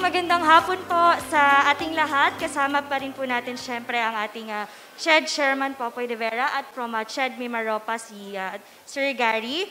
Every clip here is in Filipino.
magandang hapon po sa ating lahat. Kasama pa rin po natin syempre ang ating SHED Chairman Popoy de Vera at from SHED Mimaropa si Sir Gary.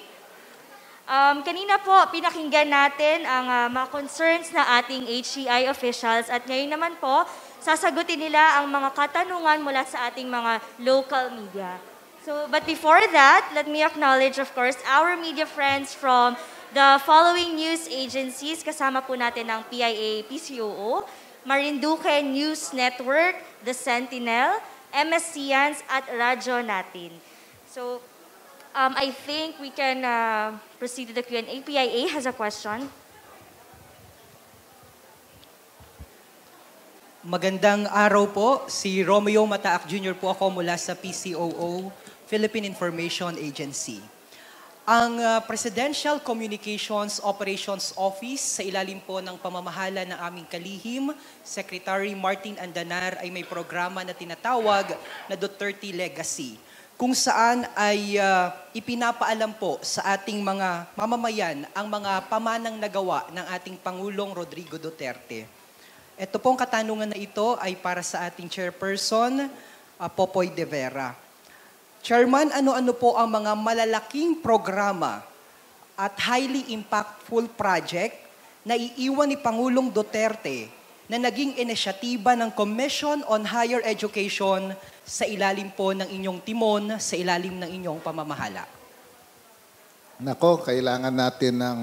Kanina po, pinakinggan natin ang mga concerns na ating HCI officials at ngayon naman po, sasagutin nila ang mga katanungan mula sa ating mga local media. But before that, let me acknowledge, of course, our media friends from the following news agencies. Kasama po natin ang PIA PCOO, Marinduque News Network, The Sentinel, MS Science at Radyo Natin. So, I think we can proceed to the Q&A. PIA has a question. Magandang araw po. Si Romeo Mataak Jr. po ako mula sa PCOO, Philippine Information Agency. Ang Presidential Communications Operations Office sa ilalim po ng pamamahala ng aming kalihim, Secretary Martin Andanar ay may programa na tinatawag na Duterte Legacy, kung saan ay ipinapaalam po sa ating mga mamamayan ang mga pamanang nagawa ng ating Pangulong Rodrigo Duterte. Ito pong katanungan na ito ay para sa ating chairperson, Popoy de Vera. Chairman, ano-ano po ang mga malalaking programa at highly impactful project na iiwan ni Pangulong Duterte na naging inisyatiba ng Commission on Higher Education sa ilalim po ng inyong timon, sa ilalim ng inyong pamamahala? Nako, kailangan natin ng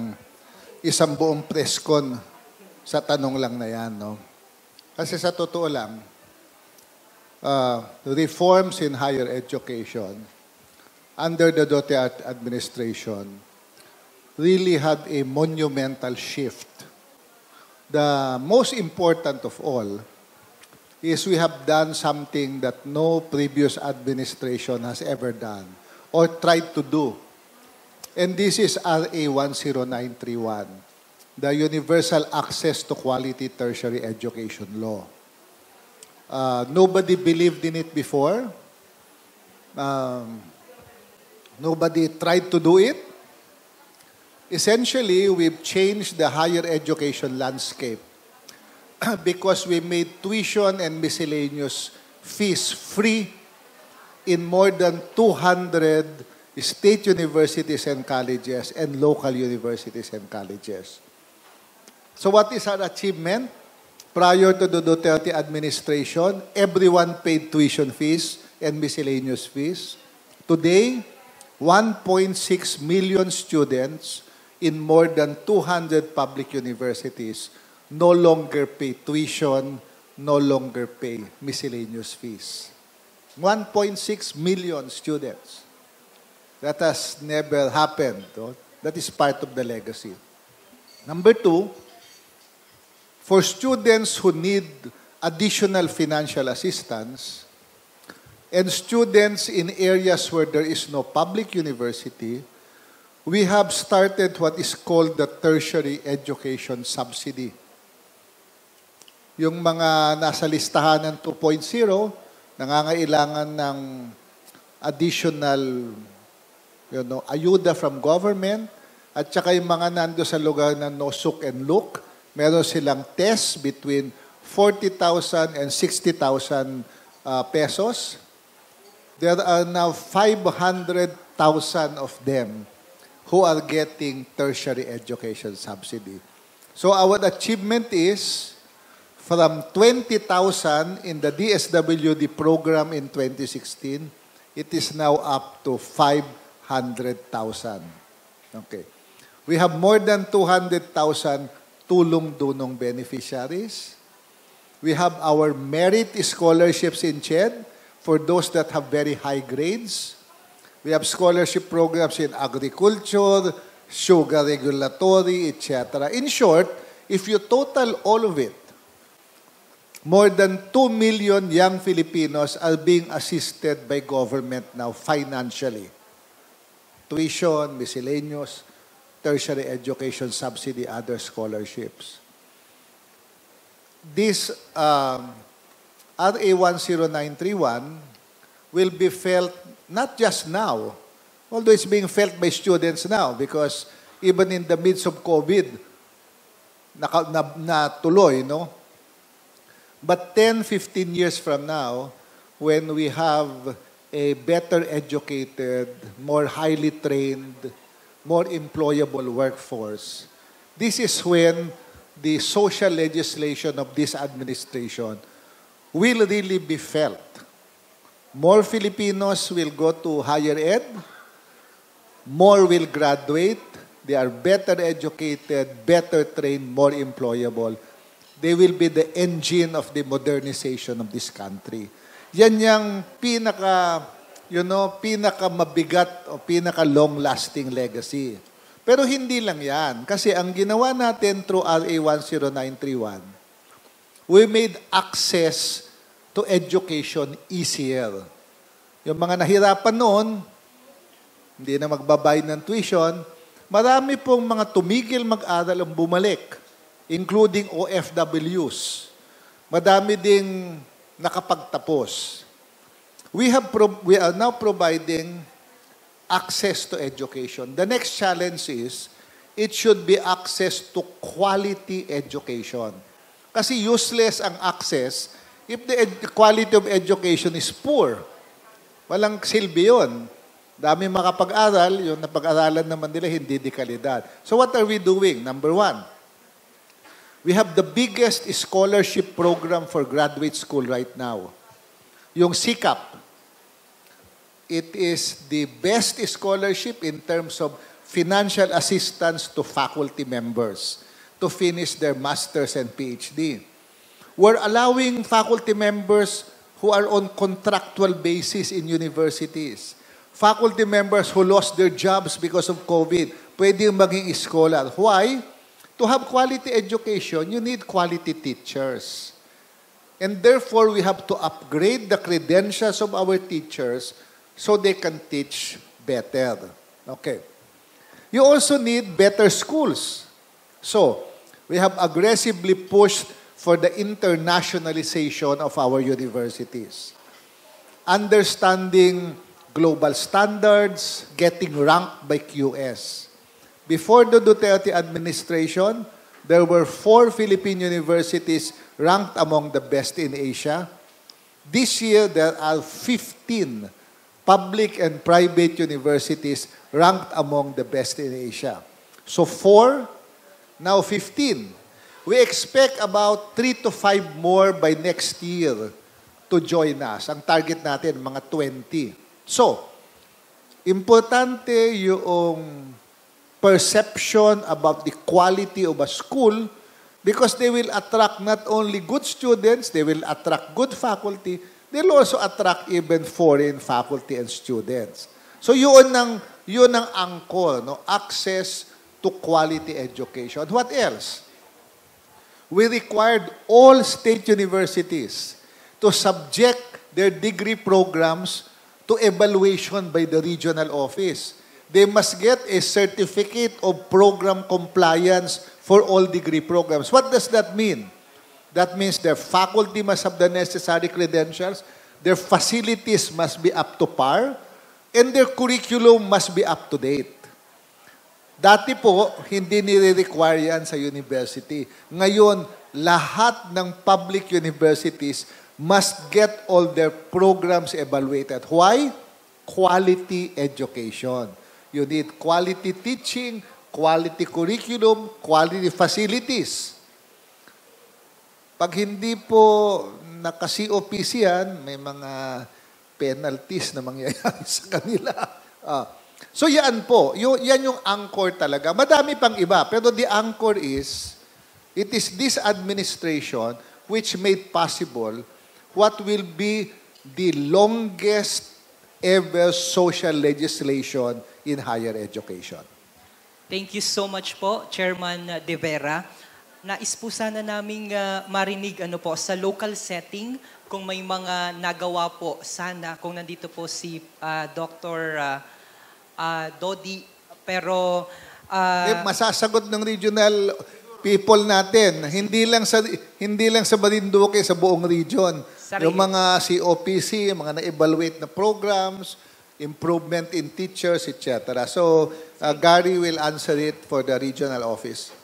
isang buong preskon sa tanong lang na yan, no? Kasi sa totoo lang, reforms in higher education under the Duterte administration really had a monumental shift. The most important of all is we have done something that no previous administration has ever done or tried to do. And this is RA 10931, the Universal Access to Quality Tertiary Education Law. Nobody believed in it before. Nobody tried to do it. Essentially, we've changed the higher education landscape because we made tuition and miscellaneous fees free in more than 200 state universities and colleges and local universities and colleges. So what is our achievement? Prior to the Duterte administration, everyone paid tuition fees and miscellaneous fees. Today, 1.6 million students in more than 200 public universities no longer pay tuition, no longer pay miscellaneous fees. 1.6 million students. That has never happened. No? That is part of the legacy. Number two, for students who need additional financial assistance and students in areas where there is no public university, we have started what is called the tertiary education subsidy. Yung mga nasa listahan ng 2.0, nangangailangan ng additional ayuda from government, at saka yung mga nando sa lugar na no-suk and look, meron silang test between 40,000 and 60,000 pesos. There are now 500,000 of them who are getting tertiary education subsidy. So our achievement is from 20,000 in the DSWD program in 2016, it is now up to 500,000. Okay. We have more than 200,000 tulong-dunong beneficiaries. We have our merit scholarships in CHED for those that have very high grades. We have scholarship programs in agriculture, sugar regulatory, etc. In short, if you total all of it, more than 2 million young Filipinos are being assisted by government now financially. Tuition, miscellaneous, tertiary education subsidy, other scholarships. This RA 10931 will be felt not just now, although it's being felt by students now because even in the midst of COVID, natuloy, no? But 10, 15 years from now, when we have a better educated, more highly trained, more employable workforce, this is when the social legislation of this administration will really be felt. More Filipinos will go to higher ed, more will graduate, they are better educated, better trained, more employable. They will be the engine of the modernization of this country. Yan yung pinaka mabigat o pinaka long-lasting legacy. Pero hindi lang yan. Kasi ang ginawa natin through RA 10931, we made access to education easier. Yung mga nahirapan noon, hindi na magbabayad ng tuition, marami pong mga tumigil mag-aral ang bumalik, including OFWs. Madami ding nakapagtapos. We are now providing access to education. The next challenge is, it should be access to quality education. Kasi useless ang access if the quality of education is poor. Walang silbi yun. Dami makapag-aral, yung napag-aralan naman nila hindi di kalidad. So what are we doing? Number one, we have the biggest scholarship program for graduate school right now. Yung SICAP. It is the best scholarship in terms of financial assistance to faculty members to finish their master's and PhD. We're allowing faculty members who are on contractual basis in universities. Faculty members who lost their jobs because of COVID, pwedeng maging scholar. Why? To have quality education, you need quality teachers. And therefore, we have to upgrade the credentials of our teachers so they can teach better. Okay. You also need better schools. So, we have aggressively pushed for the internationalization of our universities. Understanding global standards, getting ranked by QS. Before the Duterte administration, there were 4 Philippine universities ranked among the best in Asia. This year, there are 15 public and private universities ranked among the best in Asia. So 4, now 15. We expect about 3 to 5 more by next year to join us. Ang target natin, mga 20. So, importante yung perception about the quality of a school because they will attract not only good students, they will attract good faculty, they'll also attract even foreign faculty and students. So yun ang angkor, no? Access to quality education. What else? We required all state universities to subject their degree programs to evaluation by the regional office. They must get a certificate of program compliance for all degree programs. What does that mean? That means their faculty must have the necessary credentials, their facilities must be up to par, and their curriculum must be up to date. Dati po, hindi nire-require yan sa university. Ngayon, lahat ng public universities must get all their programs evaluated. Why? Quality education. You need quality teaching, quality curriculum, quality facilities. Pag hindi po naka-COPC yan, may mga penalties na mangyayari sa kanila. So yan po, yan yung anchor talaga. Madami pang iba, pero the anchor is, it is this administration which made possible what will be the longest ever social legislation in higher education. Thank you so much po, Chairman De Vera. Nais po sana naming marinig po sa local setting kung may mga nagawa po sana kung nandito po si Dr. Dodi. Pero masasagot ng regional people natin, hindi lang sa Marinduque, sa buong region. Yung mga COPC, mga na-evaluate na programs, improvement in teachers, etc. So, Gary will answer it for the regional office.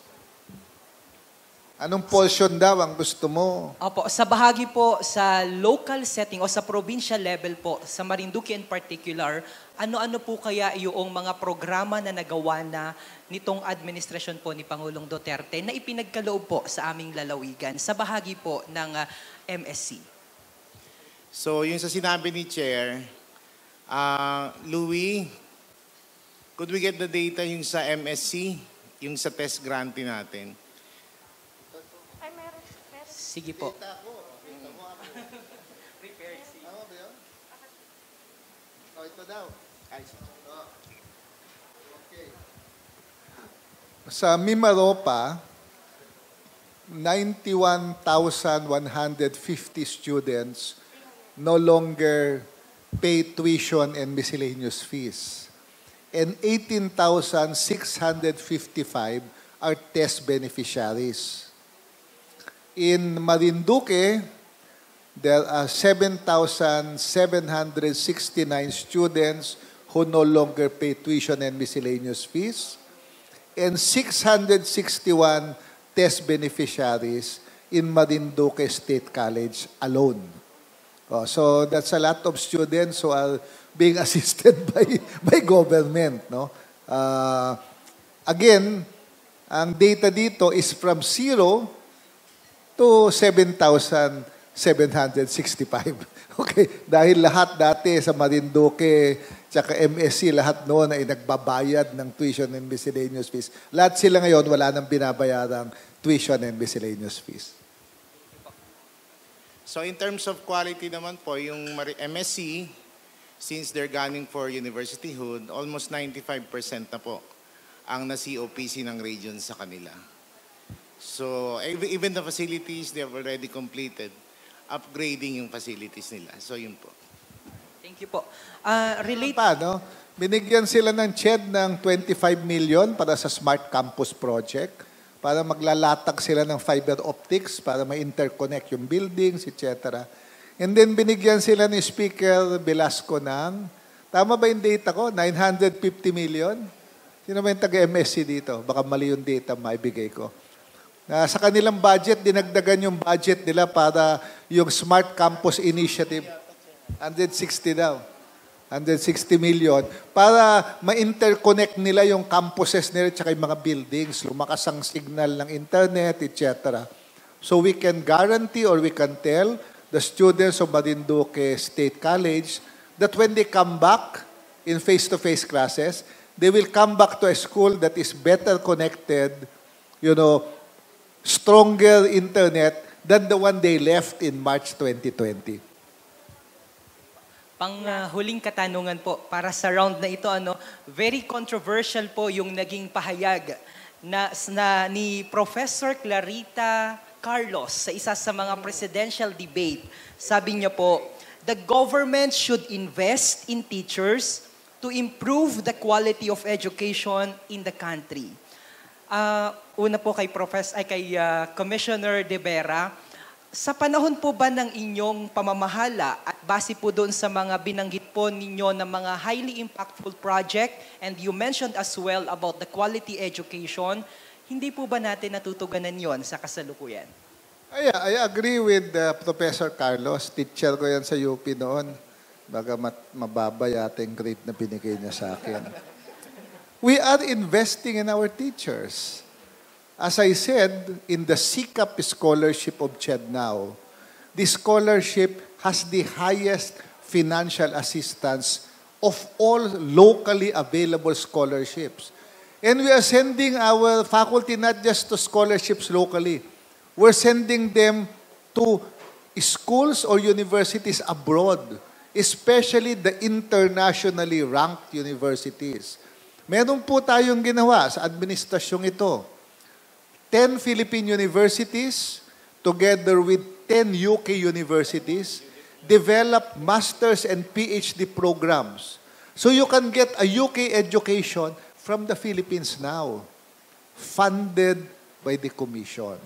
Anong portion daw ang gusto mo? Opo, sa bahagi po sa local setting o sa provincial level po, sa Marinduque in particular, ano-ano po kaya yung mga programa na nagawa na nitong administrasyon po ni Pangulong Duterte na ipinagkaloob po sa aming lalawigan sa bahagi po ng MSC? So, yung sa sinabi ni Chair, Louie, could we get the data yung sa MSC, yung sa test grantee natin? Ay, meron. Sige po. Ito daw. Sa Mimaropa, 91,150 students no longer pay tuition and miscellaneous fees. And 18,655 are test beneficiaries. In Marinduque, there are 7,769 students who no longer pay tuition and miscellaneous fees, and 661 test beneficiaries in Marinduque State College alone. So that's a lot of students who are being assisted by government. No? Again, ang data dito is from 0 to 7,765. Okay, dahil lahat dati sa Marinduque tsaka MSC, lahat noon ay nagbabayad ng tuition and miscellaneous fees. Lahat sila ngayon wala nang binabayarang tuition and miscellaneous fees. So in terms of quality naman po, yung MSC, since they're gunning for universityhood, almost 95% na po ang na-COPC ng region sa kanila. So even the facilities, they have already completed upgrading yung facilities nila. So yun po. Thank you po. Relate Pa, no? Binigyan sila ng CHED ng 25 million para sa Smart Campus Project, para maglalatag sila ng fiber optics, para ma-interconnect yung buildings, etc. And then binigyan sila ni Speaker Velasco ng, tama ba yung data ko? 950 million? Sino ba yung taga-MSC dito? Baka mali yung data maibigay ko. Sa kanilang budget, dinagdagan yung budget nila para yung Smart Campus Initiative. 160 daw. 160 million para ma-interconnect nila yung campuses nila at yung mga buildings, lumakas ang signal ng internet, etc. So we can guarantee or we can tell the students of Marinduque State College that when they come back in face-to-face classes, they will come back to a school that is better connected, stronger internet than the one they left in March 2020. Huling katanungan po para sa round na ito, very controversial po yung naging pahayag na ni Professor Clarita Carlos sa isa sa mga presidential debate. Sabi niya po, the government should invest in teachers to improve the quality of education in the country. Una po kay Commissioner De Vera, sa panahon po ba ng inyong pamamahala at base po doon sa mga binanggit po ninyo ng mga highly impactful project and you mentioned as well about the quality education, hindi po ba natin natutuganan yon sa kasalukuyan? I agree with Professor Carlos. Teacher ko yan sa UP noon. Baga mababa yata yung grade na binigay niya sa akin. We are investing in our teachers. As I said, in the SICAP Scholarship of CHED now, this scholarship has the highest financial assistance of all locally available scholarships. And we are sending our faculty not just to scholarships locally. We're sending them to schools or universities abroad, especially the internationally ranked universities. Meron po tayong ginawa sa administrasyong ito. 10 Philippine universities, together with 10 UK universities, develop master's and PhD programs. So you can get a UK education from the Philippines now, funded by the Commission.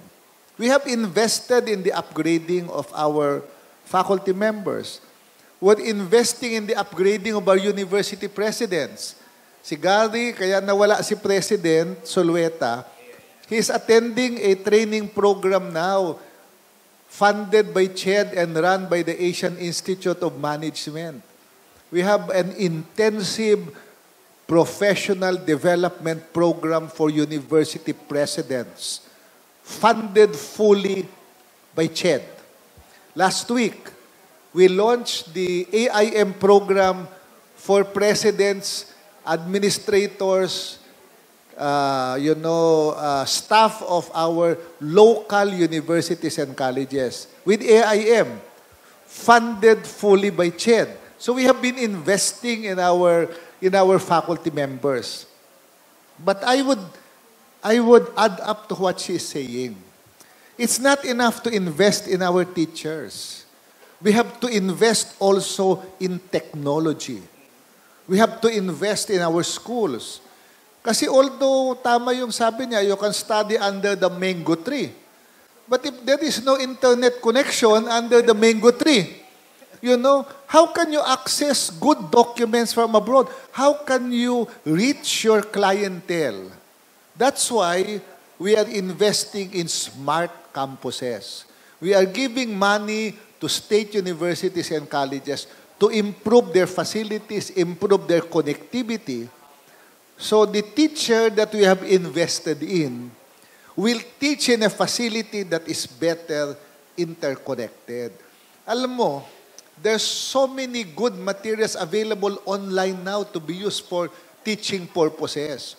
We have invested in the upgrading of our faculty members. We're investing in the upgrading of our university presidents. Si Gary, kaya nawala si President Solueta, He's attending a training program now funded by CHED and run by the Asian Institute of Management. We have an intensive professional development program for university presidents, funded fully by CHED. Last week, we launched the AIM program for presidents, administrators, staff of our local universities and colleges with AIM, funded fully by CHED. So we have been investing in our faculty members. But I would add up to what she is saying. It's not enough to invest in our teachers. We have to invest also in technology. We have to invest in our schools. Kasi although tama yung sabi niya, you can study under the mango tree. But if there is no internet connection under the mango tree, how can you access good documents from abroad? How can you reach your clientele? That's why we are investing in smart campuses. We are giving money to state universities and colleges to improve their facilities, improve their connectivity. So the teacher that we have invested in will teach in a facility that is better interconnected. Alam mo, there's so many good materials available online now to be used for teaching purposes.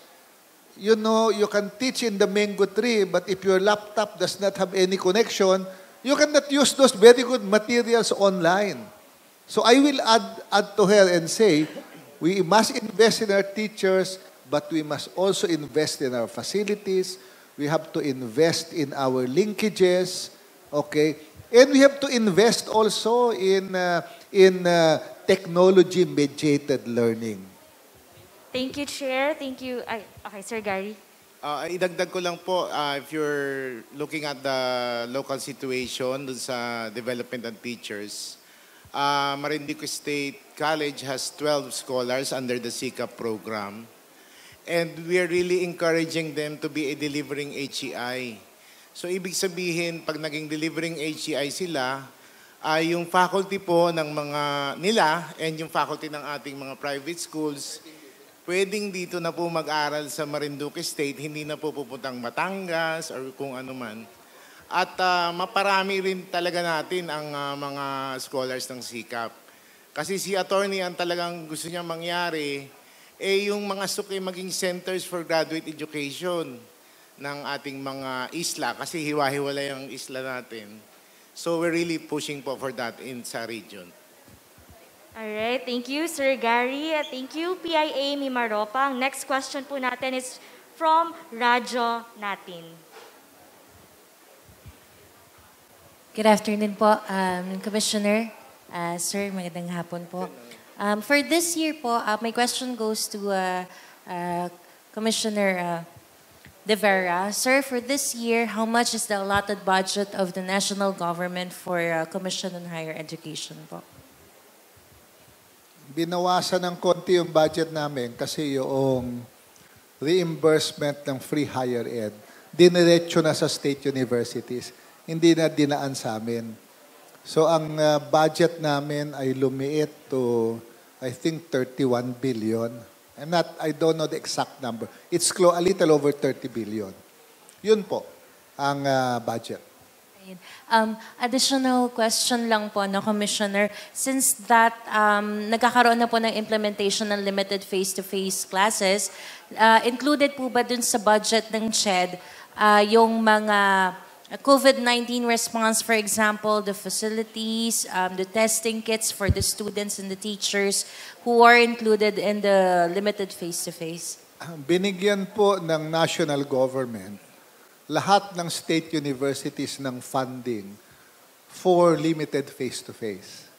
You can teach in the mango tree, but if your laptop does not have any connection, you cannot use those very good materials online. So I will add to her and say, we must invest in our teachers, but we must also invest in our facilities. We have to invest in our linkages, okay? And we have to invest also in technology-mediated learning. Thank you, Chair. Thank you. Okay, Sir Gary. Idagdag ko lang po, if you're looking at the local situation dun sa development and teachers, Marinduque State College has 12 scholars under the SICAP program. And we are really encouraging them to be a delivering HEI. So ibig sabihin, pag naging delivering HEI sila, yung faculty po ng mga nila and yung faculty ng ating mga private schools, pwedeng dito na po mag-aral sa Marinduque State, hindi na po pupuntang Batangas or kung ano man. At maparami rin talaga natin ang mga scholars ng SICAP. Kasi si attorney ang talagang gusto niya mangyari, yung mga SUC maging centers for graduate education ng ating mga isla kasi hiwa-hiwalay ang isla natin. So we're really pushing po for that in sa region. Alright, thank you, Sir Gary. Thank you, PIA Mimaropa. Ang next question po natin is from Radyo Natin. Good afternoon po, Commissioner. Sir, magandang hapon po. For this year po, my question goes to Commissioner De Vera. Sir, for this year, how much is the allotted budget of the national government for Commission on Higher Education po? Binawasan ng konti yung budget namin kasi yung reimbursement ng free higher ed, diniretso na sa state universities, hindi na dinaan sa amin. So ang budget namin ay lumiit to, I think, 31 billion. I don't know the exact number. It's a little over 30 billion. Yun po ang budget. Additional question lang po, no, Commissioner. Since that nagkakaroon na po ng implementation ng limited face-to-face classes, included po ba dun sa budget ng CHED yung mga COVID-19 response, for example, the facilities, the testing kits for the students and the teachers who are included in the limited face-to-face? Binigyan po ng national government lahat ng state universities ng funding for limited face-to-face.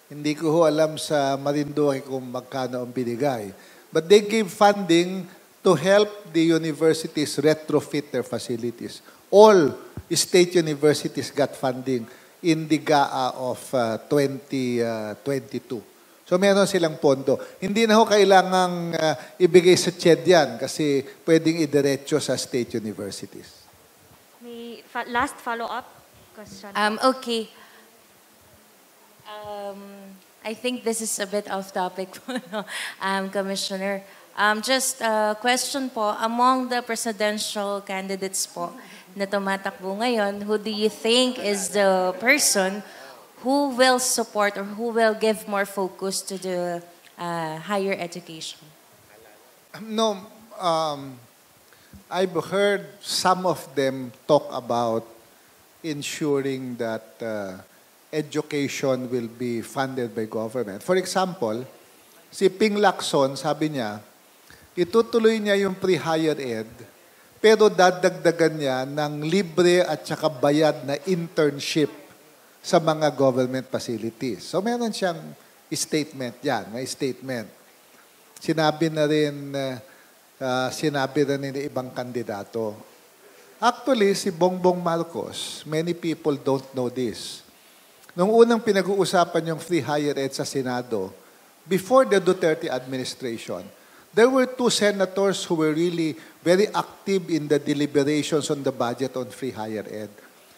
Hindi ko ho alam sa Marinduque kung magkano ang binigay. But they gave funding to help the universities retrofit their facilities. All state universities got funding in the GAA of 2022. So meron silang pondo. Hindi na ho kailangang ibigay sa CHED yan kasi pwedeng idiretso sa state universities. last follow-up question. Okay. I think this is a bit off topic po, no? Commissioner. Just a question po, among the presidential candidates po na tumatakbo ngayon, who do you think is the person who will support or who will give more focus to the higher education? No, I've heard some of them talk about ensuring that education will be funded by government. For example, si Ping Lacson, sabi niya, itutuloy niya yung pre-higher ed, pero dadagdagan niya ng libre at saka bayad na internship sa mga government facilities. So meron siyang statement yan, may statement. Sinabi na rin ng ibang kandidato. Actually, si Bongbong Marcos, many people don't know this. Nung unang pinag-uusapan yung free higher ed sa Senado, before the Duterte administration, there were two senators who were really very active in the deliberations on the budget on free higher ed.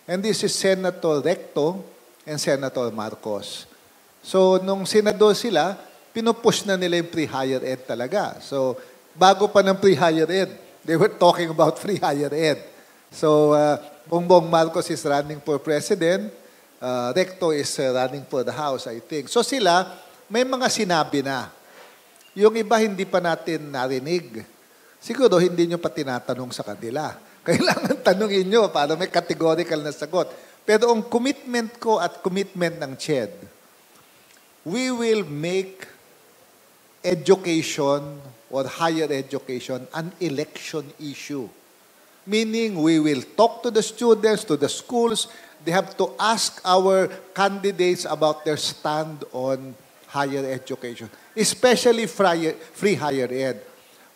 And this is Senator Recto and Senator Marcos. So, nung senador sila, pinupush na nila yung free higher ed talaga. So, bago pa ng free higher ed, they were talking about free higher ed. So, Bongbong Marcos is running for president. Recto is running for the House, I think. So sila, may mga sinabi na. Yung iba hindi pa natin narinig. Siguro hindi nyo pa tinatanong sa kanila. Kailangan tanungin nyo para may categorical na sagot. Pero ang commitment ko at commitment ng CHED, we will make education or higher education an election issue. Meaning we will talk to the students, to the schools. They have to ask our candidates about their stand on higher education, especially free higher ed.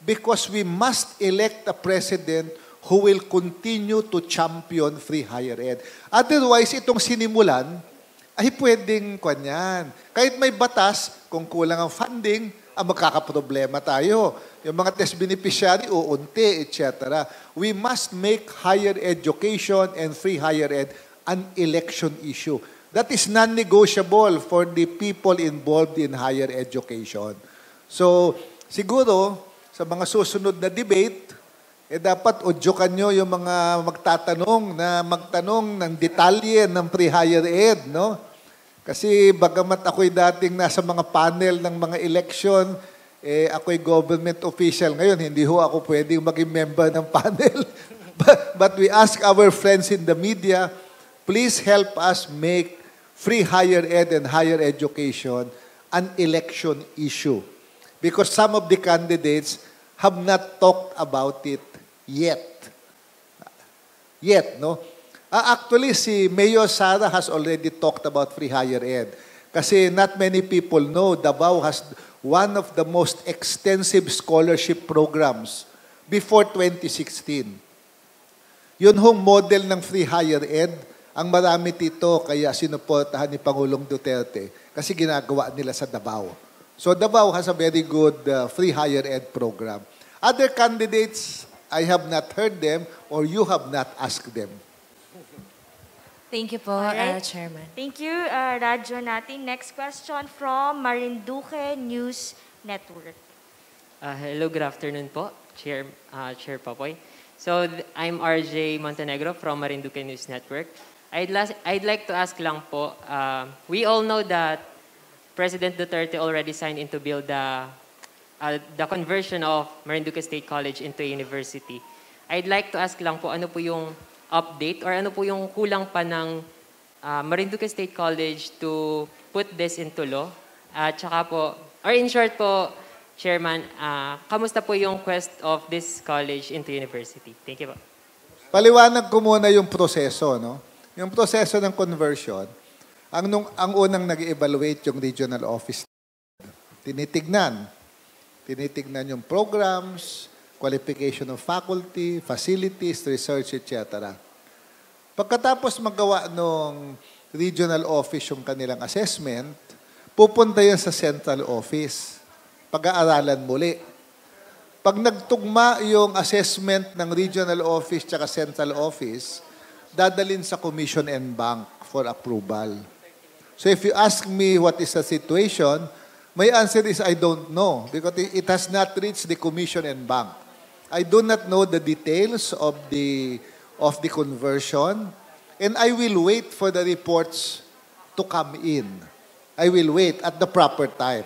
Because we must elect a president who will continue to champion free higher ed. Otherwise, itong sinimulan, ay pwedeng kanyan. Kahit may batas, kung kulang ang funding, magkakaproblema tayo. Yung mga test beneficiary, uunti, etc. We must make higher education and free higher ed an election issue. That is non-negotiable for the people involved in higher education. So, siguro, sa mga susunod na debate, dapat udyukan nyo yung mga magtanong ng detalye ng pre-higher ed, no? Kasi bagamat ako'y dating nasa mga panel ng mga election, ako'y government official. Ngayon, hindi ho ako pwedeng maging member ng panel. But we ask our friends in the media, please help us make free higher ed and higher education an election issue. Because some of the candidates have not talked about it yet. No? Actually, si Mayor Sara has already talked about free higher ed. Kasi not many people know Davao has one of the most extensive scholarship programs before 2016. Yun hong model ng free higher ed, ang marami dito kaya sinuportahan ni Pangulong Duterte kasi ginagawa nila sa Davao. So Davao has a very good free higher ed program. Other candidates, I have not heard them or you have not asked them. Thank you po, Alright. Chairman. Thank you, Radyo natin. Next question from Marinduque News Network. Hello, good afternoon po, Chair Popoy. So, I'm RJ Montenegro from Marinduque News Network. I'd like to ask lang po, we all know that President Duterte already signed into bill the conversion of Marinduque State College into a university. I'd like to ask lang po, ano po yung update or ano po yung kulang pa ng Marinduque State College to put this into law? At saka po, or in short po, Chairman, kamusta po yung quest of this college into university? Thank you po. Paliwanag ko muna yung proseso, no? Yung proseso ng conversion, ang unang nag-evaluate yung regional office. Tinitignan yung programs, qualification of faculty, facilities, research, etc. Pagkatapos magawa ng regional office yung kanilang assessment, pupunta yan sa central office. Pag-aaralan muli. Pag nagtugma yung assessment ng regional office tsaka central office, dadalin sa Commission and Bank for approval. So if you ask me what is the situation, my answer is I don't know because it has not reached the Commission and Bank. I do not know the details of the conversion, and I will wait for the reports to come in. I will wait at the proper time.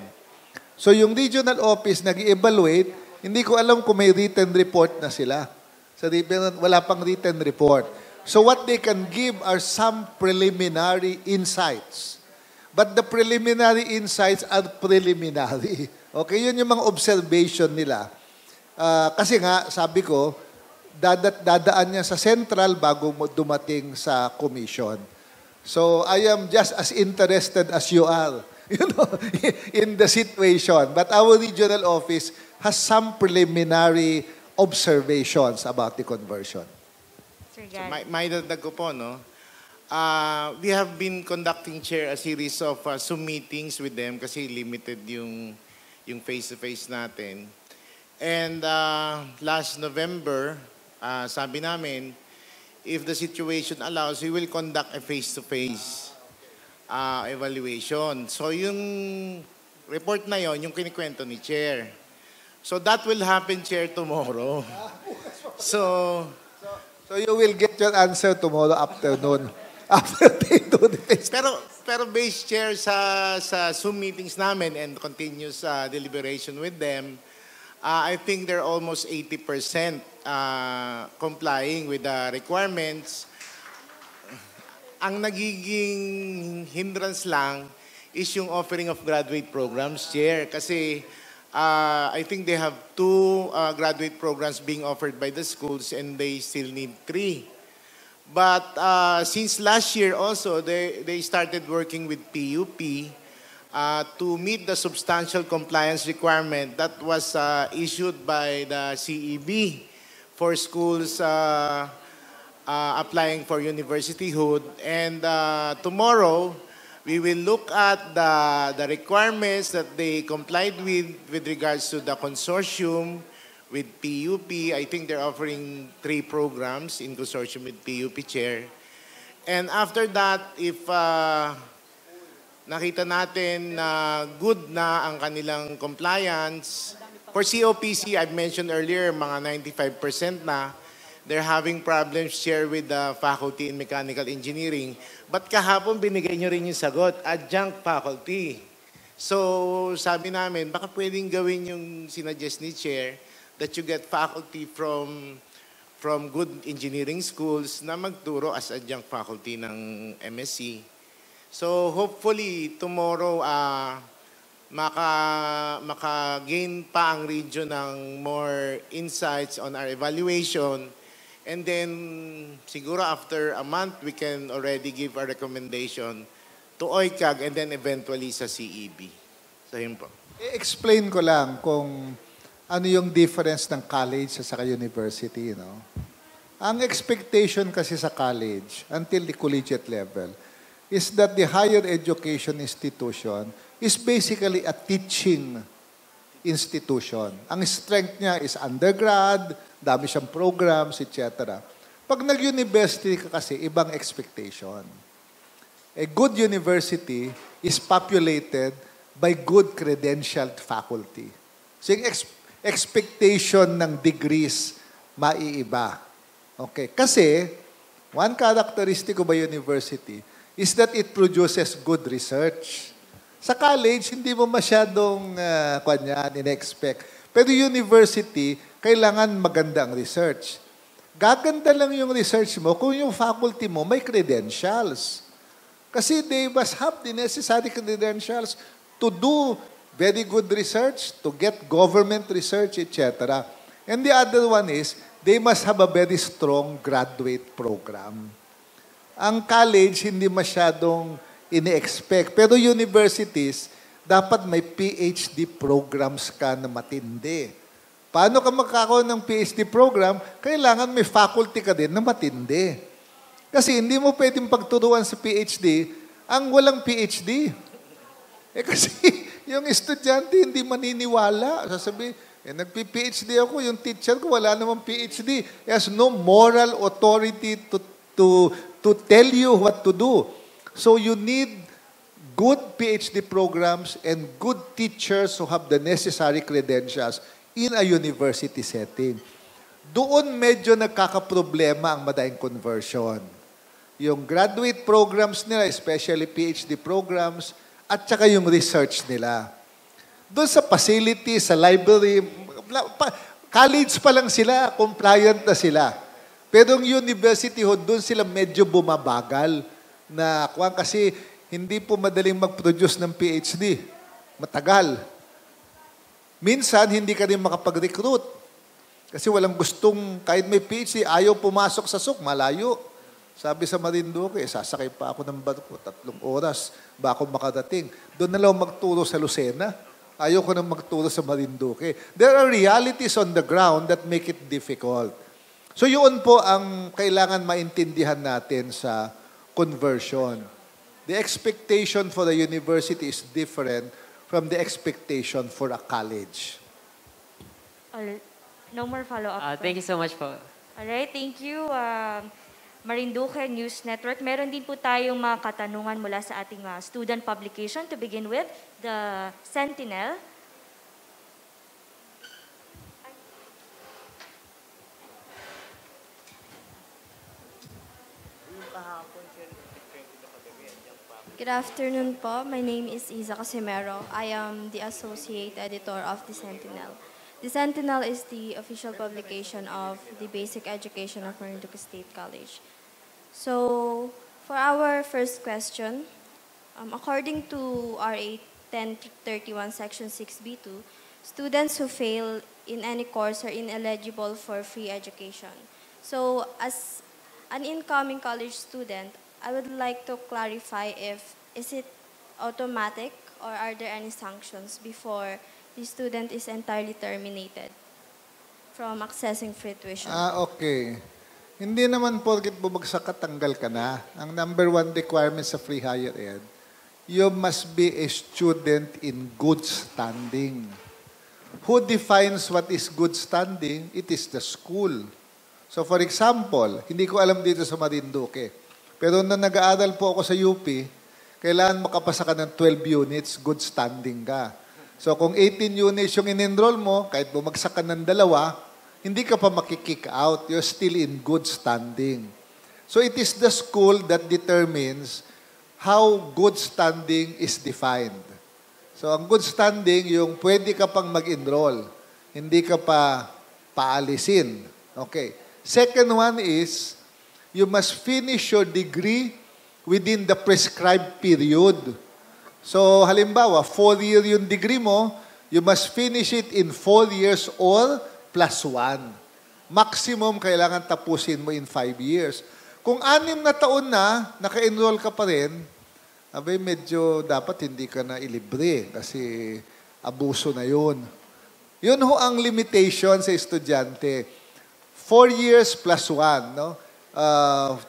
So yung regional office nag-evaluate, hindi ko alam kung may written report na sila. Wala pang written report. So what they can give are some preliminary insights. But the preliminary insights are preliminary. Okay, yun yung mga observation nila. Kasi nga, sabi ko, dadaan niya sa central bago dumating sa commission. So I am just as interested as you are, in the situation. But our regional office has some preliminary observations about the conversion. Sir So, Gary. may dagdag ko po, no? We have been conducting, Chair, a series of Zoom meetings with them kasi limited yung face-to-face natin. And last November, sabi namin, if the situation allows, we will conduct a face-to-face evaluation. So yung report na yon, yung kinikwento ni Chair. So that will happen, Chair, tomorrow. So you will get your answer tomorrow afternoon. After they do the face. pero based, Chair, sa Zoom meetings namin and continuous deliberation with them, I think they're almost 80% complying with the requirements. Ang nagiging hindrance lang is yung offering of graduate programs, Chair. Kasi I think they have 2 graduate programs being offered by the schools and they still need 3. But since last year also, they started working with PUP to meet the substantial compliance requirement that was issued by the CEB for schools applying for universityhood. And tomorrow, we will look at the requirements that they complied with regards to the consortium with PUP. I think they're offering 3 programs in consortium with PUP, Chair. And after that, if nakita natin na good na ang kanilang compliance, for COPC, I've mentioned earlier, mga 95% na, they're having problems, Chair, with the faculty in mechanical engineering. But kahapon binigay nyo rin yung sagot, adjunct faculty. So sabi namin, baka pwedeng gawin yung sinuggest ni Chair that you get faculty from good engineering schools na magturo as adjunct faculty ng MSc. So hopefully tomorrow maka-gain pa ang region ng more insights on our evaluation. And then, siguro after a month, we can already give a recommendation to OICAG and then eventually sa CEB. So, yun po. I-explain ko lang kung ano yung difference ng college sa saka university, no? Ang expectation kasi sa college, until the collegiate level, is that the higher education institution is basically a teaching institution. Ang strength niya is undergrad, dami siyang programs, etc. Pag nag-university ka kasi, ibang expectation. A good university is populated by good credentialed faculty. So yung expectation ng degrees maiiba. Okay. Kasi, one characteristic of a university is that it produces good research. Sa college, hindi mo masyadong in-expect. Pero university, kailangan magandang research. Gaganda lang yung research mo kung yung faculty mo may credentials. Kasi they must have the necessary credentials to do very good research, to get government research, etc. And the other one is, they must have a very strong graduate program. Ang college, hindi masyadong ini-expect. Pero universities, dapat may PhD programs ka na matindi. Paano ka magkakaroon ng PhD program? Kailangan may faculty ka din na matindi. Kasi hindi mo pwedeng pagturuan sa PhD ang walang PhD. Kasi yung estudyante hindi maniniwala. Sasabi, nagpi-PhD ako, yung teacher ko wala namang PhD. He has no moral authority to tell you what to do. So you need good PhD programs and good teachers who have the necessary credentials in a university setting. Doon medyo nagkakaproblema ang madaing conversion. Yung graduate programs nila, especially PhD programs, at saka yung research nila. Doon sa facility, sa library, college pa lang sila, compliant na sila. Pero yung university ho, doon sila medyo bumabagal na kasi hindi po madaling mag-produce ng PhD. Matagal. Minsan, hindi ka rin makapag-recruit. Kasi walang gustong, kahit may PhD, ayaw pumasok sa SUC, malayo. Sabi sa Marinduque, sasakay pa ako ng barko, 3 oras ba ako makarating. Doon na lang magturo sa Lucena. Ayaw ko nang magturo sa Marinduque. There are realities on the ground that make it difficult. So yun po ang kailangan maintindihan natin sa conversion. The expectation for the university is different from the expectation for a college. No more follow-up. Thank you so much po. Alright, thank you, Marinduque News Network. Meron din po tayong mga katanungan mula sa ating student publication. To begin with, the Sentinel. Good afternoon po. My name is Isa Casimero. I am the Associate Editor of The Sentinel. The Sentinel is the official publication of the basic education of Marinduque State College. So, for our first question, according to RA 1031 Section 6B2, students who fail in any course are ineligible for free education. So, as an incoming college student, I would like to clarify is it automatic or are there any sanctions before the student is entirely terminated from accessing free tuition? Okay. Hindi naman porket bumagsak ka, tanggal ka na. Ang number 1 requirement sa free higher ed, you must be a student in good standing. Who defines what is good standing? It is the school. So for example, hindi ko alam dito sa Marinduque, pero nung nag-aaral po ako sa UP, kailangan makapasa ka ng 12 units, good standing ka. So kung 18 units yung in-enroll mo, kahit bumagsak ka ng 2, hindi ka pa makikick out. You're still in good standing. So it is the school that determines how good standing is defined. So ang good standing, yung pwede ka pang mag-enroll. Hindi ka pa paalisin. Okay. Second one is, you must finish your degree within the prescribed period. So, halimbawa, 4-year yung degree mo, you must finish it in 4 years or +1. Maximum, kailangan tapusin mo in 5 years. Kung 6 na taon na, naka-enroll ka pa rin, abay, medyo dapat hindi ka na ilibre kasi abuso na yun. Yun ho ang limitation sa estudyante. 4 years +1, no?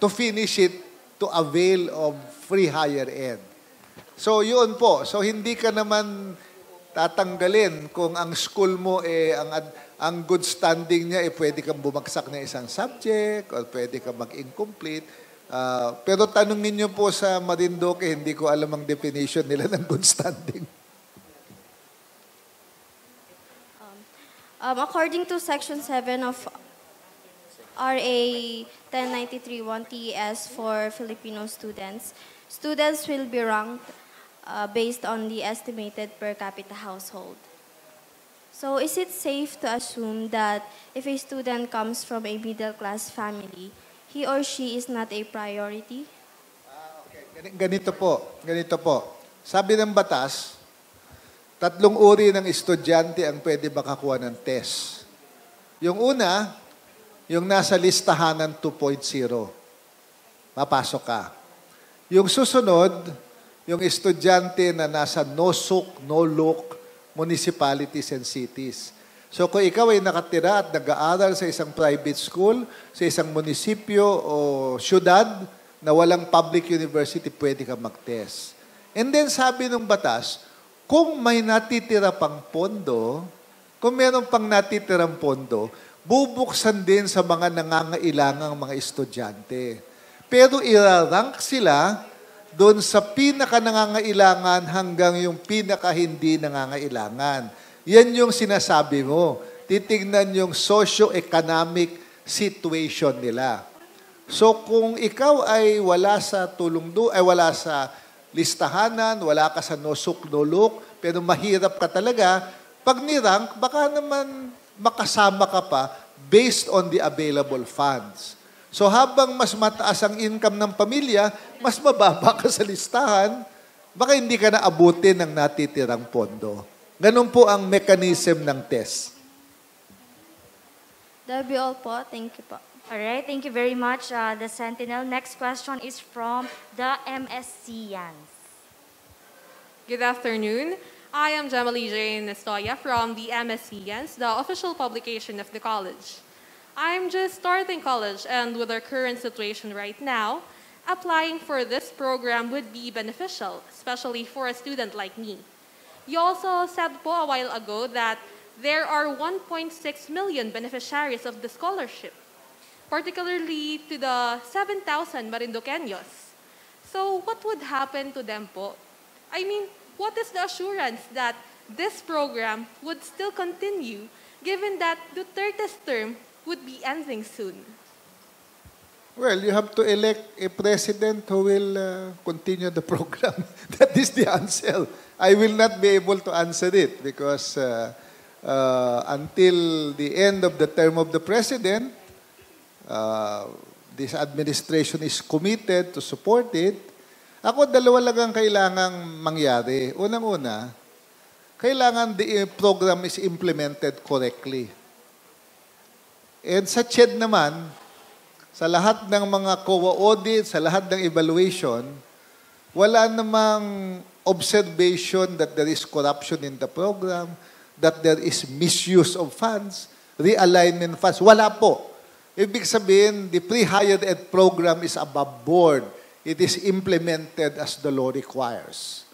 To finish it, to avail of free higher ed. So, yun po. So, hindi ka naman tatanggalin kung ang school mo, ang good standing niya, pwede kang bumagsak na isang subject or pwede kang mag-incomplete. Pero tanungin niyo po sa Marinduque, hindi ko alam ang definition nila ng good standing. According to Section 7 of RA 1093 1TES for Filipino students, students will be ranked based on the estimated per capita household. So is it safe to assume that if a student comes from a middle-class family, he or she is not a priority? Okay. Ganito po. Sabi ng batas, 3 uri ng estudyante ang pwede makakuha ng test. Yung una, yung nasa listahan ng 2.0. Mapasok ka. Yung susunod, yung estudyante na nasa no-SUC, no-LUC, municipalities and cities. So kung ikaw ay nakatira at nag-aaral sa isang private school, sa isang munisipyo o syudad na walang public university, pwede ka mag-test. And then sabi ng batas, kung may natitira pang pondo, kung meron pang natitirang pondo, bubuksan din sa mga nangangailangang mga estudyante. pero irarank sila doon sa pinaka-nangangailangan hanggang yung pinaka-hindi nangangailangan. Yan yung sinasabi mo. Titignan yung socio-economic situation nila. So kung ikaw ay wala sa wala sa listahanan, wala ka sa no-suk, no-look, pero mahirap ka talaga, pag nirank, baka naman makasama ka pa based on the available funds. So habang mas mataas ang income ng pamilya, mas mababa ka sa listahan, baka hindi ka naabutin ng natitirang pondo. Ganun po ang mechanism ng test. That'll be all po. Thank you po. All right, thank you very much, the Sentinel. Next question is from the MSc Yans. Good afternoon. I am Jamalie Jane Estoya from the MSc Yans, the official publication of the college. I'm just starting college, and with our current situation right now, applying for this program would be beneficial, especially for a student like me. You also said po a while ago that there are 1.6 million beneficiaries of the scholarship, particularly to the 7,000 Marinduqueños. So what would happen to them po? I mean, what is the assurance that this program would still continue given that Duterte's term would be ending soon? Well, you have to elect a president who will continue the program. That is the answer. I will not be able to answer it because until the end of the term of the president, this administration is committed to support it. Ako, dalawa lang ang kailangang mangyari. Unang-una, kailangan the program is implemented correctly. And sa CHED naman, sa lahat ng mga COA audit, sa lahat ng evaluation, wala namang observation that there is corruption in the program, that there is misuse of funds, realignment funds. Wala po. Ibig sabihin, the pre-higher ed program is above board. It is implemented as the law requires.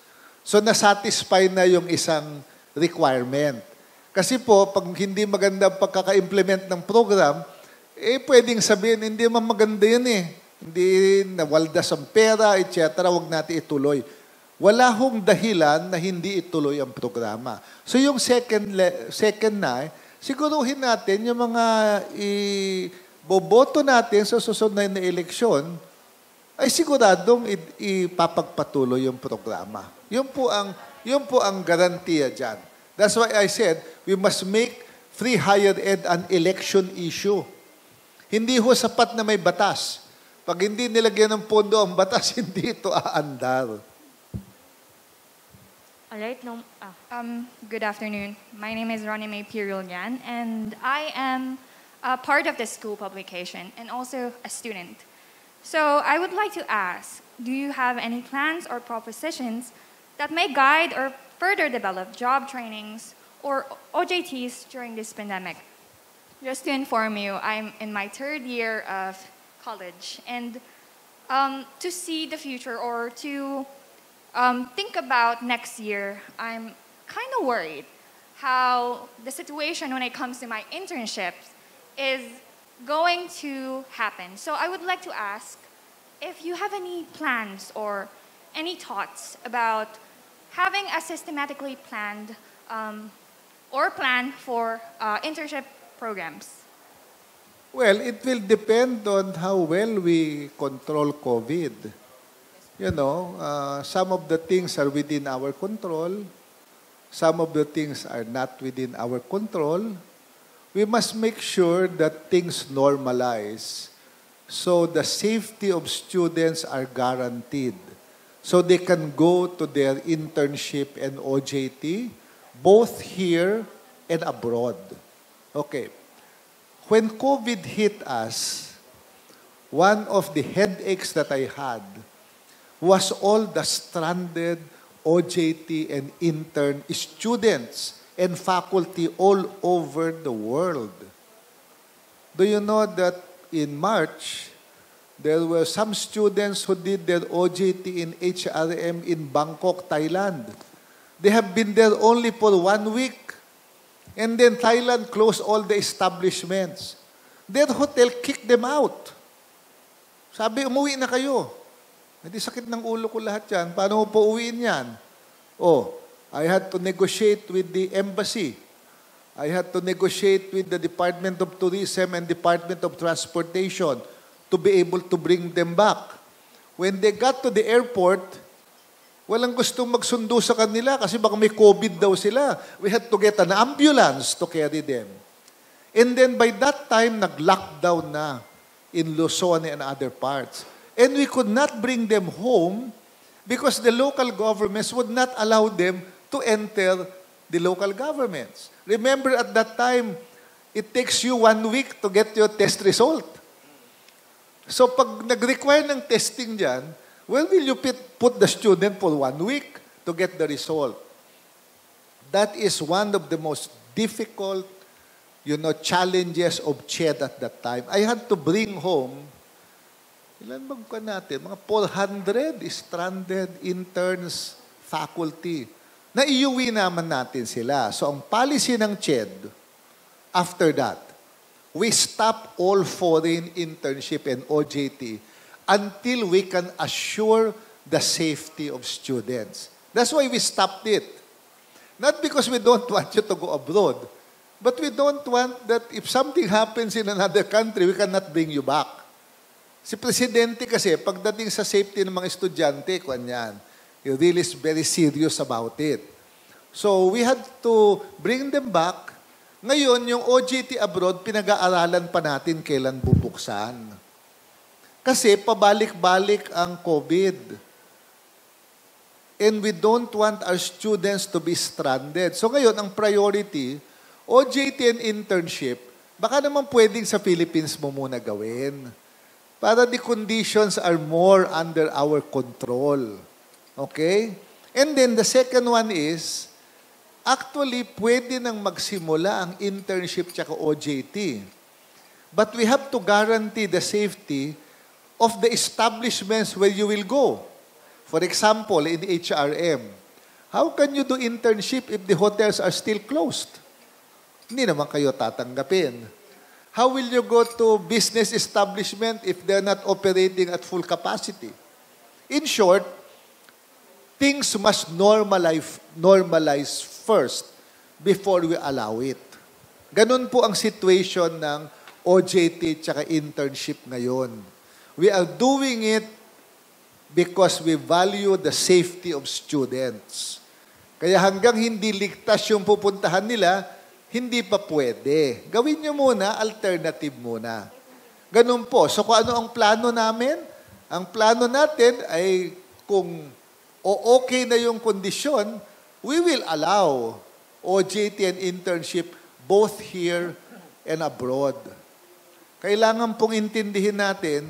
So, nasatisfy na yung isang requirement. Kasi po, pag hindi maganda ang pagkaka-implement ng program, pwedeng sabihin, hindi man maganda yun eh. Hindi nawaldas ang pera, etc. Huwag natin ituloy. Wala hong dahilan na hindi ituloy ang programa. So yung second na, siguruhin natin yung mga boboto natin sa susunod na eleksyon, ay siguradong ipapagpatuloy yung programa. Yun po ang garantiya dyan. That's why I said, we must make free higher ed an election issue. Hindi ho sapat na may batas. Pag hindi nilagyan ng pondo ang batas, hindi ito aandar. All right, Good afternoon. My name is Ronnie May Pirulyan, and I am a part of the school publication and also a student. So I would like to ask, do you have any plans or propositions that may guide or further develop job trainings or OJTs during this pandemic? Just to inform you, I'm in my third year of college, and to see the future or to think about next year, I'm kind of worried how the situation when it comes to my internships is going to happen. So I would like to ask if you have any plans or any thoughts about having a systematically planned or plan for internship programs. Well, it will depend on how well we control COVID. You know, some of the things are within our control. Some of the things are not within our control. We must make sure that things normalize so the safety of students are guaranteed. So they can go to their internship and OJT both here and abroad. Okay. When COVID hit us, one of the headaches that I had was all the stranded OJT and intern students and faculty all over the world. Do you know that in March, there were some students who did their OJT in HRM in Bangkok, Thailand. They have been there only for 1 week. And then Thailand closed all the establishments. Their hotel kicked them out. Sabi, umuwi na kayo. Hindi sakit ng ulo ko lahat yan. Paano mo po uwiin yan? Oh, I had to negotiate with the embassy. I had to negotiate with the Department of Tourism and Department of Transportation to be able to bring them back. When they got to the airport, walang gustong magsundo sa kanila kasi baka may COVID daw sila. We had to get an ambulance to carry them. And then by that time, nag-lockdown na in Luzon and other parts. And we could not bring them home because the local governments would not allow them to enter the local governments. Remember at that time, it takes you 1 week to get your test result. So pag nag-require ng testing dyan, where will you put the student for 1 week to get the result? That is one of the most difficult, challenges of CHED at that time. I had to bring home, ilan ba natin? Mga 400 stranded interns, faculty. Naiuwi naman natin sila. So ang policy ng CHED, after that, we stop all foreign internship and OJT until we can assure the safety of students. That's why we stopped it. Not because we don't want you to go abroad, but we don't want that if something happens in another country, we cannot bring you back. Si Presidente kasi, pagdating sa safety ng mga estudyante, he really is very serious about it. So we had to bring them back. Ngayon, yung OJT abroad, pinag-aaralan pa natin kailan bubuksan. Kasi pabalik-balik ang COVID. And we don't want our students to be stranded. So ngayon, ang priority, OJT and internship, baka naman pwedeng sa Philippines mo muna gawin. Para the conditions are more under our control. Okay? And then the second one is, actually, pwede nang magsimula ang internship tsaka OJT. But we have to guarantee the safety of the establishments where you will go. For example, in HRM, how can you do internship if the hotels are still closed? Hindi naman kayo tatanggapin. How will you go to business establishment if they're not operating at full capacity? In short, things must normalize first before we allow it. Ganun po ang situation ng OJT tsaka internship ngayon. We are doing it because we value the safety of students. Kaya hanggang hindi ligtas yung pupuntahan nila, hindi pa pwede. Gawin nyo muna, alternative muna. Ganun po. So kung ano ang plano namin? Ang plano natin ay kung okay na yung kondisyon, we will allow OJT and internship both here and abroad. Kailangan pong intindihin natin,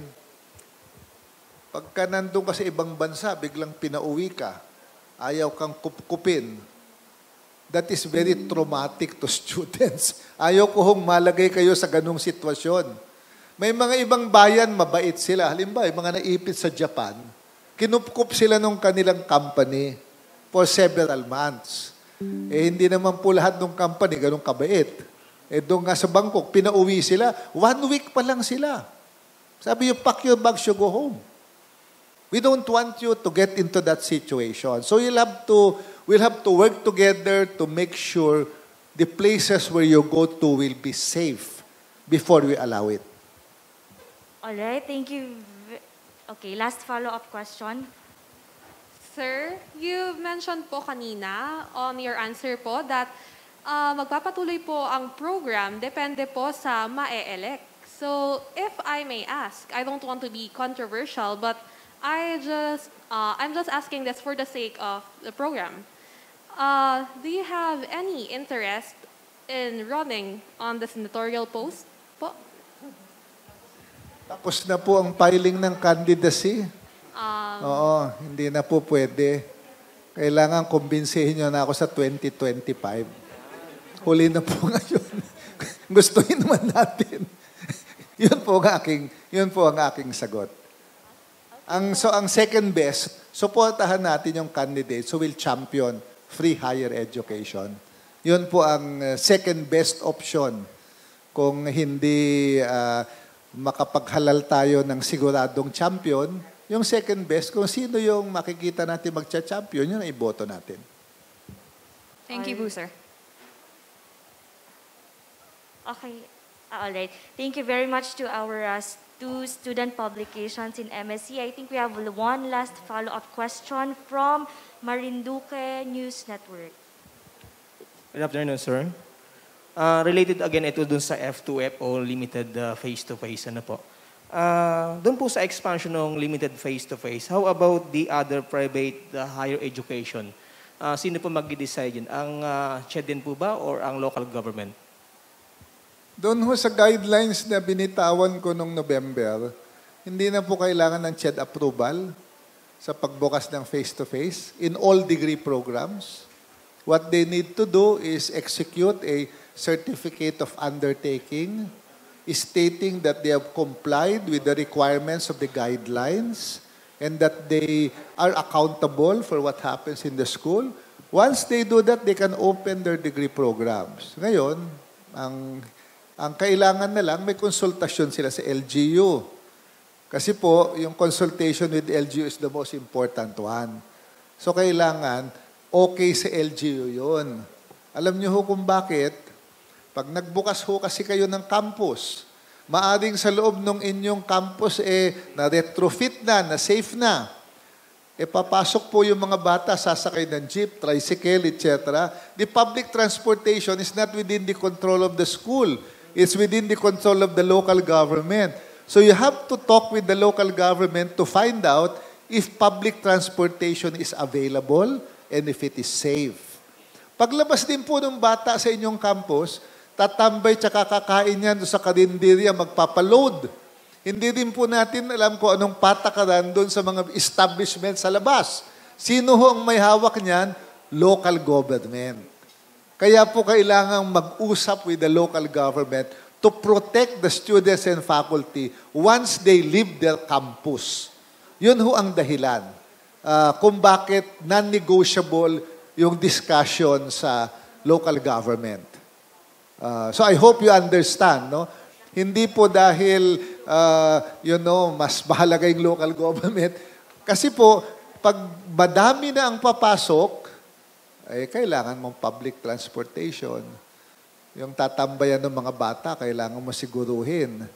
pagka nandun ka sa ibang bansa, biglang pinauwi ka, ayaw kang kupkupin. That is very traumatic to students. Ayaw ko hong malagay kayo sa ganung sitwasyon. May mga ibang bayan, mabait sila. Halimbawa, yung mga naipit sa Japan, kinupkup sila nung kanilang company for several months. Hindi naman po lahat ng company ganun kabait. Doon nga sa Bangkok, pinauwi sila. 1 week pa lang sila. Sabi, you pack your bags, you go home. We don't want you to get into that situation. So we'll have to work together to make sure the places where you go to will be safe before we allow it. All right, thank you. Okay, last follow-up question. Sir, you mentioned po kanina on your answer po that magpapatuloy po ang program depende po sa ma-elect. So, if I may ask, I don't want to be controversial, but I'm just asking this for the sake of the program. Do you have any interest in running on the senatorial post po? Tapos na po ang filing ng candidacy. Oo, hindi na po pwede. Kailangan kumbinsihin nyo na ako sa 2025. Huli na po ngayon. Gustuhin naman natin. Yun po ang aking sagot. Ang second best, supportahan natin yung candidates who will champion free higher education. Yun po ang second best option. Kung hindi makapaghalal tayo ng siguradong champion, yung second best, kung sino yung makikita natin magcha-champion, yun ang iboto natin. Thank you po, sir. Okay, all right. Thank you very much to our two student publications in MSc. I think we have one last follow-up question from Marinduque News Network. Good afternoon, sir. Related again ito dun sa F2FO limited face-to-face. Ano po? Doon po sa expansion ng limited face-to-face, how about the other private higher education? Sino po mag-decide yun? Ang CHED din po ba or ang local government? Doon ho sa guidelines na binitawan ko noong November, hindi na po kailangan ng CHED approval sa pagbukas ng face-to-face in all degree programs. What they need to do is execute a certificate of undertaking stating that they have complied with the requirements of the guidelines and that they are accountable for what happens in the school. Once they do that, they can open their degree programs. Ngayon, ang kailangan na lang, may konsultasyon sila sa LGU. Kasi po, yung consultation with LGU is the most important one. So, kailangan, okay sa LGU yun. Alam niyo ho kung bakit? Pag nagbukas ho kasi kayo ng campus, maaring sa loob ng inyong campus, na-retrofit na safe na. Papasok po yung mga bata, sasakay ng jeep, tricycle, etc. The public transportation is not within the control of the school. It's within the control of the local government. So you have to talk with the local government to find out if public transportation is available and if it is safe. Paglabas din po ng bata sa inyong campus, tatambay tsaka kakain yan sa karinderya, magpapaload. Hindi din po natin alam kung anong patakaran doon sa mga establishment sa labas. Sino ho ang may hawak niyan? Local government. Kaya po kailangang mag-usap with the local government to protect the students and faculty once they leave their campus. Yun ho ang dahilan kung bakit non-negotiable yung discussion sa local government. So I hope you understand, no? Hindi po dahil, mas mahalaga yung local government. Kasi po, pag madami na ang papasok, kailangan mong public transportation. Yung tatambayan ng mga bata, kailangan mo siguruhin.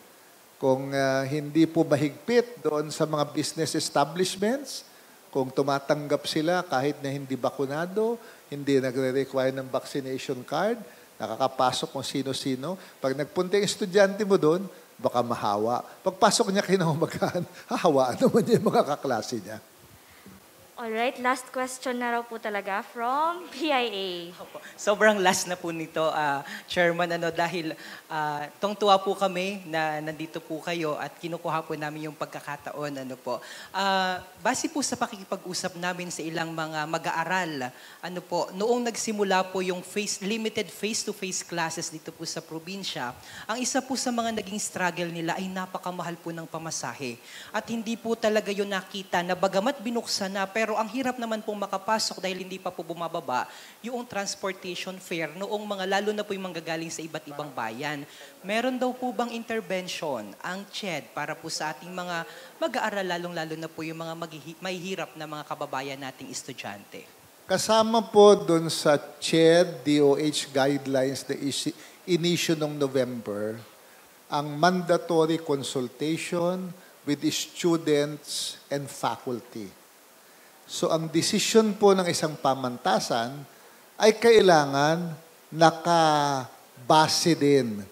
Kung hindi po mahigpit doon sa mga business establishments, kung tumatanggap sila kahit na hindi bakunado, hindi nagre-require ng vaccination card, nakakapasok kung sino-sino. Pag nagpunta yung estudyante mo doon, baka mahawa. Pagpasok niya kinaumagahan, hahawaan naman niya yung mga kaklase niya. Alright, last question na raw po talaga from PIA. Sobrang last na po nito, Chairman, dahil tungtuwa po kami na nandito po kayo at kinukuha po namin yung pagkakataon. Base po sa pakikipag-usap namin sa ilang mga mag-aaral, noong nagsimula po yung limited face-to-face classes dito po sa probinsya, ang isa po sa mga naging struggle nila ay napakamahal po ng pamasahe. At hindi po talaga yun nakita na bagamat binuksan na, pero ang hirap naman pong makapasok dahil hindi pa po bumababa yung transportation fare noong lalo na po yung manggagaling sa iba't ibang bayan. Meron daw po bang intervention ang CHED para po sa ating mga mag-aaral, lalong-lalo na po yung mga mahihirap na mga kababayan nating estudyante? Kasama po doon sa CHED, DOH guidelines na in-issue noong November, ang mandatory consultation with the students and faculty. So ang desisyon po ng isang pamantasan ay kailangan nakabase din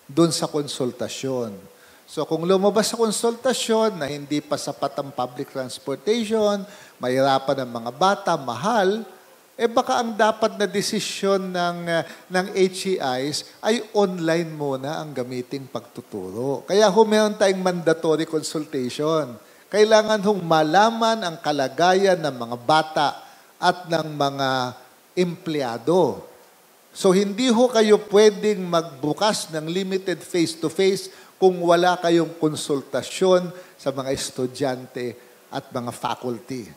doon sa konsultasyon. So kung lumabas sa konsultasyon na hindi pa sapat ang public transportation, mahirapan ang mga bata, mahal, baka ang dapat na desisyon ng HEIs ay online muna ang gamiting pagtuturo. Kaya meron tayong mandatory consultation. Kailangan malaman ang kalagayan ng mga bata at ng mga empleyado. So hindi kayo pwedeng magbukas ng limited face-to-face kung wala kayong konsultasyon sa mga estudyante at mga faculty.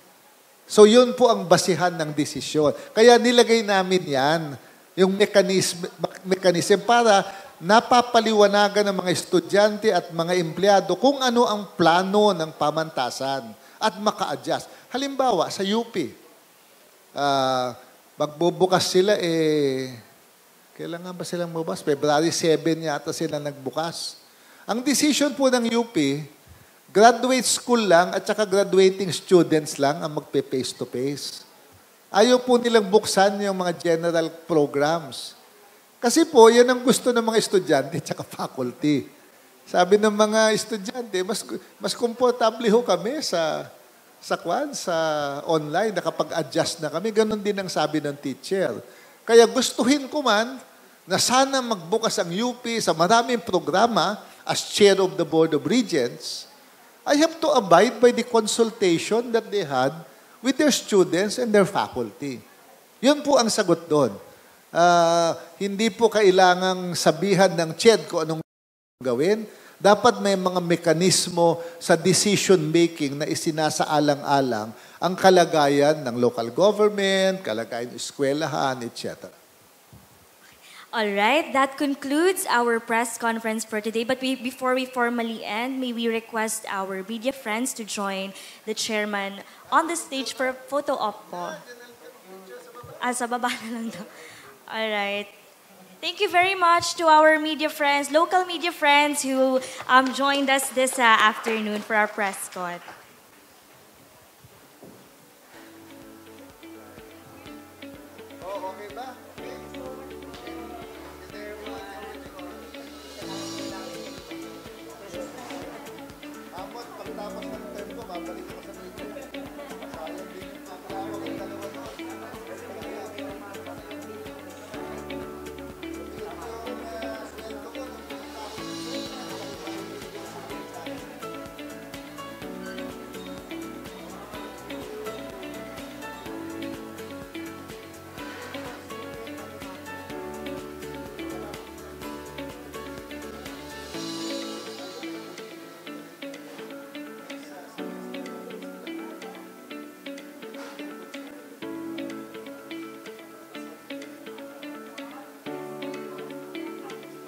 So yun po ang basihan ng desisyon. Kaya nilagay namin yan, yung mechanism para napapaliwanagan ng mga estudyante at mga empleyado kung ano ang plano ng pamantasan at maka-adjust. Halimbawa, sa UP, magbubukas sila kailan nga ba silang bukas? February 7 yata sila nagbukas. Ang decision po ng UP, graduate school lang at saka graduating students lang ang magpe-face-to-face. Ayaw po nilang buksan yung mga general programs. Kasi po, yan ang gusto ng mga estudyante at saka faculty. Sabi ng mga estudyante, mas komportable ho kami sa online, nakapag-adjust na kami. Ganon din ang sabi ng teacher. Kaya gustuhin ko man na sana magbukas ang UP sa maraming programa as chair of the Board of Regents, I have to abide by the consultation that they had with their students and their faculty. Yun po ang sagot doon. Hindi po kailangang sabihan ng CHED kung anong gawin. Dapat may mga mekanismo sa decision-making na isinasaalang-alang ang kalagayan ng local government, kalagayan ng eskwelahan, etc. All right, that concludes our press conference for today. But before we formally end, may we request our media friends to join the chairman on the stage for a photo op po. Sa baba na lang daw. All right. Thank you very much to our media friends, local media friends who joined us this afternoon for our press con. Okay ba? Amot, pagtapos ng term ko, babalik ko sa media.